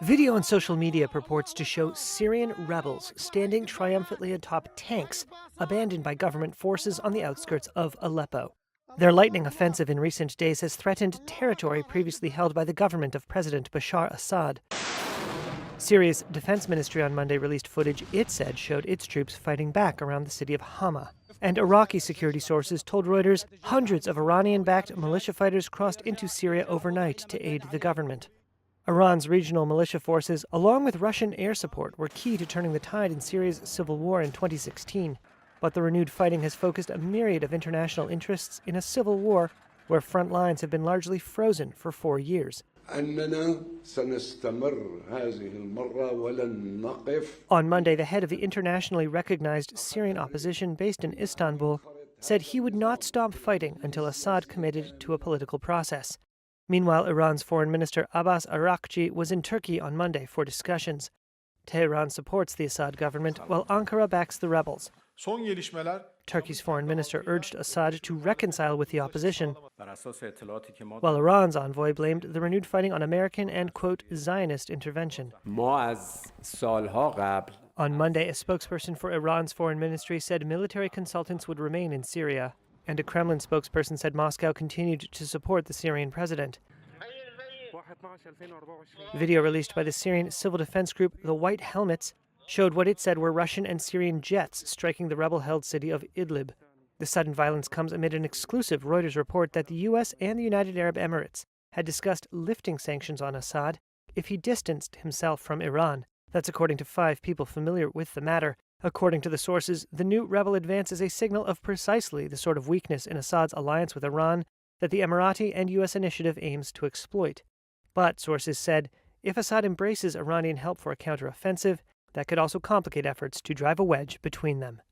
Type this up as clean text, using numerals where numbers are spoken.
Video on social media purports to show Syrian rebels standing triumphantly atop tanks abandoned by government forces on the outskirts of Aleppo. Their lightning offensive in recent days has threatened territory previously held by the government of President Bashar Assad. Syria's defense ministry on Monday released footage it said showed its troops fighting back around the city of Hama. And Iraqi security sources told Reuters hundreds of Iranian-backed militia fighters crossed into Syria overnight to aid the government. Iran's regional militia forces, along with Russian air support, were key to turning the tide in Syria's civil war in 2016. But the renewed fighting has focused a myriad of international interests in a civil war where front lines have been largely frozen for 4 years. On Monday, the head of the internationally recognized Syrian opposition based in Istanbul said he would not stop fighting until Assad committed to a political process. Meanwhile, Iran's foreign minister Abbas Araghchi was in Turkey on Monday for discussions. Tehran supports the Assad government while Ankara backs the rebels. Turkey's foreign minister urged Assad to reconcile with the opposition, while Iran's envoy blamed the renewed fighting on American and, quote, Zionist intervention. On Monday, a spokesperson for Iran's foreign ministry said military consultants would remain in Syria, and a Kremlin spokesperson said Moscow continued to support the Syrian president. Video released by the Syrian civil defense group The White Helmets showed what it said were Russian and Syrian jets striking the rebel-held city of Idlib. The sudden violence comes amid an exclusive Reuters report that the U.S. and the United Arab Emirates had discussed lifting sanctions on Assad if he distanced himself from Iran. That's according to 5 people familiar with the matter. According to the sources, the new rebel advance is a signal of precisely the sort of weakness in Assad's alliance with Iran that the Emirati and U.S. initiative aims to exploit. But, sources said, if Assad embraces Iranian help for a counteroffensive, that could also complicate efforts to drive a wedge between them.